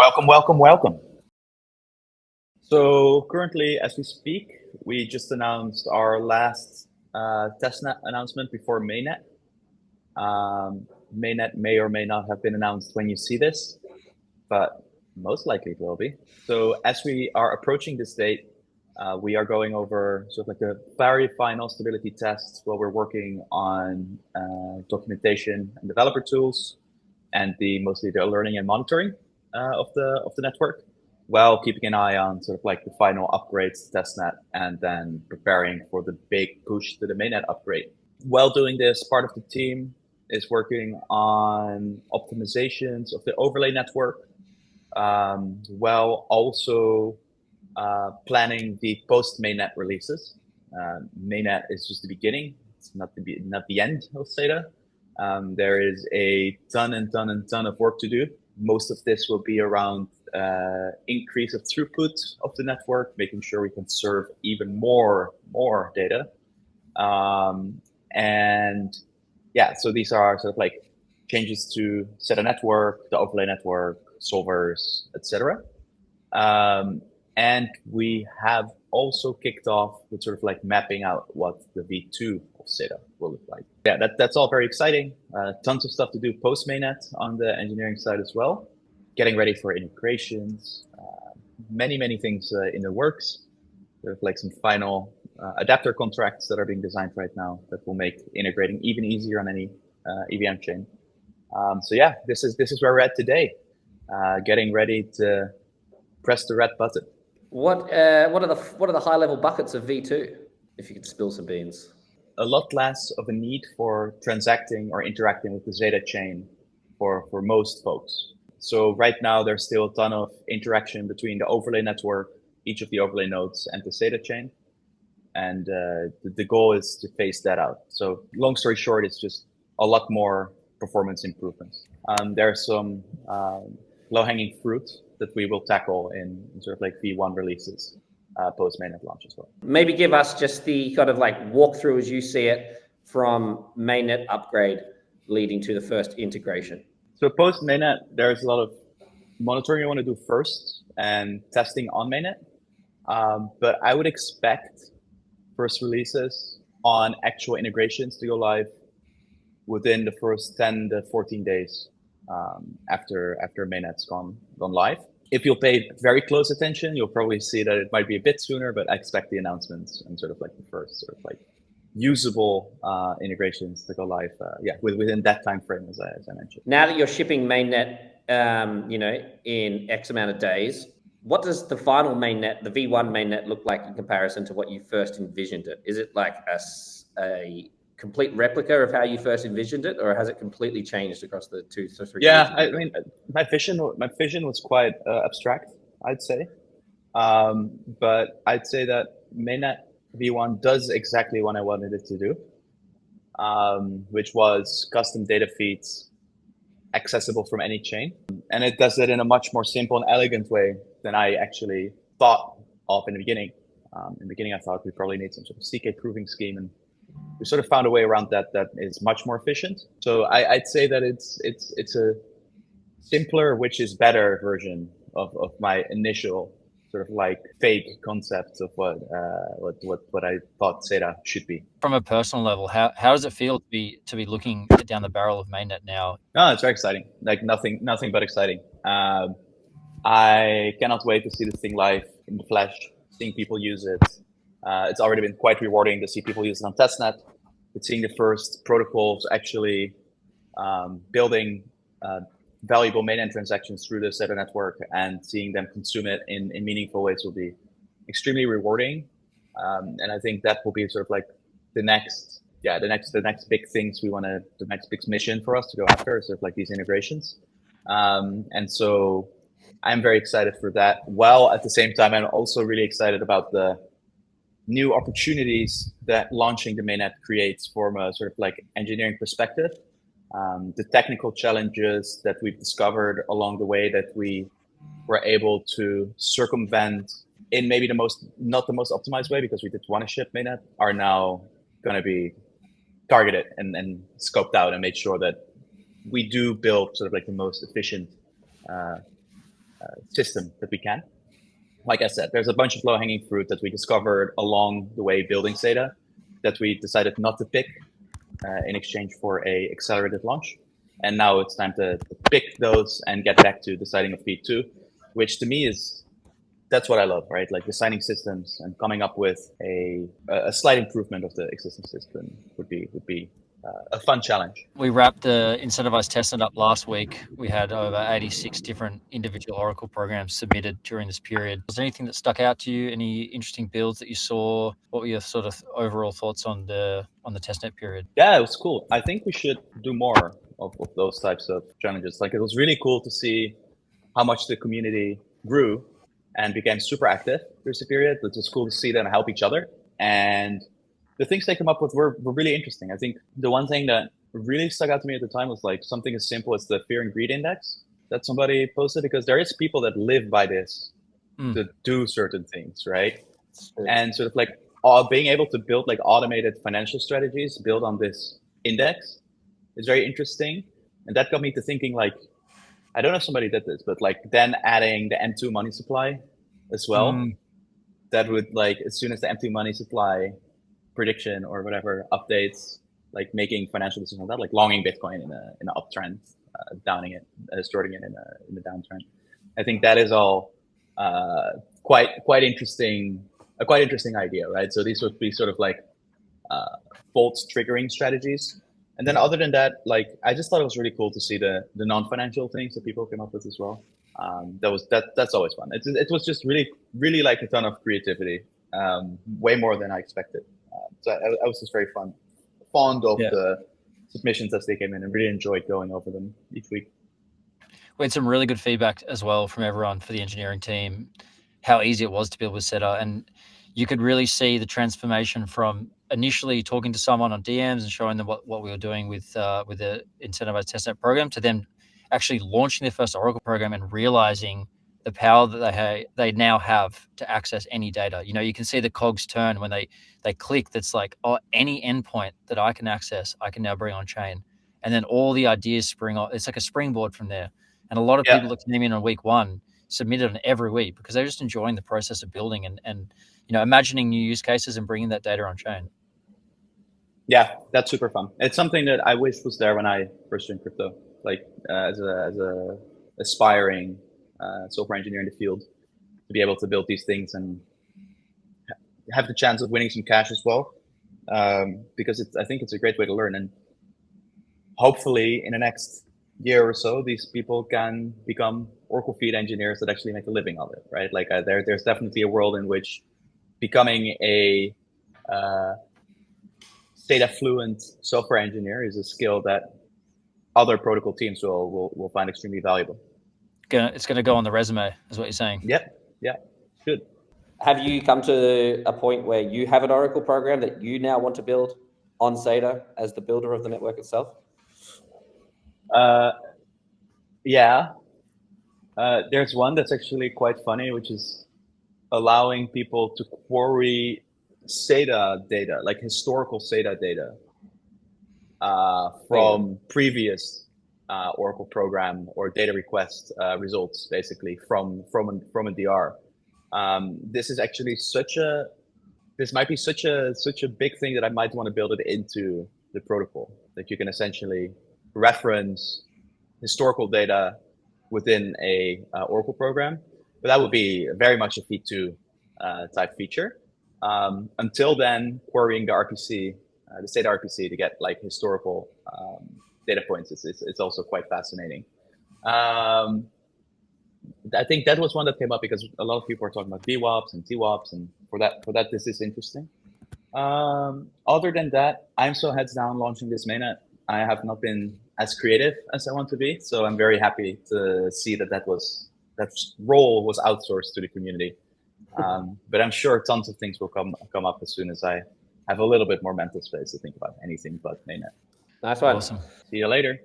Welcome, welcome, welcome. So currently, as we speak, we just announced our last testnet announcement before mainnet. Mainnet may or may not have been announced when you see this, but most likely it will be. So as we are approaching this date, we are going over sort of like the very final stability tests while we're working on documentation and developer tools, and mostly the learning and monitoring of the network, while keeping an eye on sort of like the final upgrades to testnet, and then preparing for the big push to the mainnet upgrade. While doing this, part of the team is working on optimizations of the overlay network, while also planning the post mainnet releases. Mainnet is just the beginning; it's not the end of SEDA. There is a ton of work to do. Most of this will be around increase of throughput of the network, making sure we can serve even more data. And yeah, so these are sort of like changes to SEDA network, the overlay network, solvers, etc. And we have also kicked off with sort of like mapping out what the V2 of SEDA will look like. Yeah, that's all very exciting. Tons of stuff to do post mainnet on the engineering side as well. Getting ready for integrations, many things in the works. There's like some final adapter contracts that are being designed right now that will make integrating even easier on any EVM chain. So yeah, this is where we're at today. Getting ready to press the red button. What are the high level buckets of V2? If you could spill some beans. A lot less of a need for transacting or interacting with the SEDA chain for most folks. So right now there's still a ton of interaction between the overlay network, each of the overlay nodes, and the SEDA chain. And the goal is to phase that out. So long story short, it's just a lot more performance improvements. There's some low-hanging fruit that we will tackle in sort of like V1 releases post mainnet launch as well. Maybe give us just the kind of like walkthrough as you see it from mainnet upgrade leading to the first integration. So post mainnet, there's a lot of monitoring you want to do first and testing on mainnet. But I would expect first releases on actual integrations to go live within the first 10 to 14 days after mainnet's gone live. If you'll pay very close attention, you'll probably see that it might be a bit sooner, but I expect the announcements and sort of like the first sort of like usable integrations to go live, within that time frame, as I mentioned. Now that you're shipping mainnet, in X amount of days, what does the final mainnet, the V1 mainnet, look like in comparison to what you first envisioned it? Is it like a complete replica of how you first envisioned it, or has it completely changed across the 2 to 3 years? Yeah, I mean, my vision was quite abstract, I'd say. But I'd say that mainnet V1 does exactly what I wanted it to do, which was custom data feeds accessible from any chain. And it does it in a much more simple and elegant way than I actually thought of in the beginning. In the beginning, I thought we probably need some sort of CK proving scheme, and we sort of found a way around that is much more efficient. So I'd say that it's a simpler, which is better version of my initial sort of like fake concept of what I thought SEDA should be. From a personal level, how does it feel to be looking down the barrel of mainnet now? No, it's very exciting. Like nothing but exciting. I cannot wait to see this thing live in the flesh, seeing people use it. It's already been quite rewarding to see people use it on testnet. But seeing the first protocols actually building valuable mainnet transactions through the SEDA network and seeing them consume it in meaningful ways will be extremely rewarding. And I think that will be sort of like the next big things the next big mission for us to go after is sort of like these integrations. And so I'm very excited for that. While at the same time, I'm also really excited about the new opportunities that launching the mainnet creates from a sort of like engineering perspective. The technical challenges that we've discovered along the way that we were able to circumvent in maybe not the most optimized way, because we did want to ship mainnet, are now going to be targeted and scoped out and made sure that we do build sort of like the most efficient system that we can. Like I said, there's a bunch of low-hanging fruit that we discovered along the way building SEDA that we decided not to pick in exchange for a accelerated launch. And now it's time to pick those and get back to deciding a feed 2, which to me that's what I love, right? Like designing systems and coming up with a slight improvement of the existing system would be a fun challenge. We wrapped the incentivized testnet up last week. We had over 86 different individual Oracle programs submitted during this period. Was there anything that stuck out to you? Any interesting builds that you saw? What were your sort of overall thoughts on the testnet period? Yeah, it was cool. I think we should do more of those types of challenges. Like, it was really cool to see how much the community grew and became super active through the period. It was cool to see them help each other. And the things they come up with were really interesting. I think the one thing that really stuck out to me at the time was like something as simple as the fear and greed index that somebody posted, because there is people that live by this to do certain things, right? And sort of like being able to build like automated financial strategies built on this index is very interesting. And that got me to thinking, like, I don't know if somebody did this, but like then adding the M2 money supply as well. That would, like, as soon as the M2 money supply prediction or whatever updates, like making financial decisions on that, like longing Bitcoin in an uptrend, downing it, shorting it in the downtrend. I think that is all quite interesting. A quite interesting idea, right? So these would be sort of like fault triggering strategies. And then other than that, like, I just thought it was really cool to see the non-financial things that people came up with as well. That's always fun. It was just really like a ton of creativity, way more than I expected. So I was just very fond of the submissions as they came in, and really enjoyed going over them each week. We had some really good feedback as well from everyone for the engineering team, how easy it was to build with SEDA. And you could really see the transformation from initially talking to someone on DMs and showing them what we were doing with the incentivized testnet program, to them actually launching their first Oracle program and realizing the power that they now have to access any data. You know, you can see the cogs turn when they click. That's like, oh, any endpoint that I can access, I can now bring on chain. And then all the ideas spring off. It's like a springboard from there. And a lot of people that came in on week one submitted on every week because they're just enjoying the process of building and you know, imagining new use cases and bringing that data on chain. Yeah, that's super fun. It's something that I wish was there when I first joined crypto, like as a aspiring software engineer in the field, to be able to build these things and have the chance of winning some cash as well, because I think it's a great way to learn. And hopefully in the next year or so, these people can become Oracle feed engineers that actually make a living of it, right? Like there's definitely a world in which becoming a SEDA fluent software engineer is a skill that other protocol teams will find extremely valuable. It's going to go on the resume, is what you're saying. Yeah, good. Have you come to a point where you have an Oracle program that you now want to build on SEDA as the builder of the network itself? Yeah. There's one that's actually quite funny, which is allowing people to query SEDA data, like historical SEDA data from previous Oracle program or data request results, basically from a DR. This is actually this might be such a big thing that I might want to build it into the protocol, that you can essentially reference historical data within a Oracle program. But that would be very much a V2 type feature. Until then, querying the RPC, the SEDA RPC, to get like historical data points, it's also quite fascinating. I think that was one that came up because a lot of people are talking about VWAPs and TWAPs, and for that this is interesting. Other than that, I'm so heads down launching this mainnet. I have not been as creative as I want to be, so I'm very happy to see that role was outsourced to the community. But I'm sure tons of things will come up as soon as I have a little bit more mental space to think about anything but mainnet. Nice one. Awesome. See you later.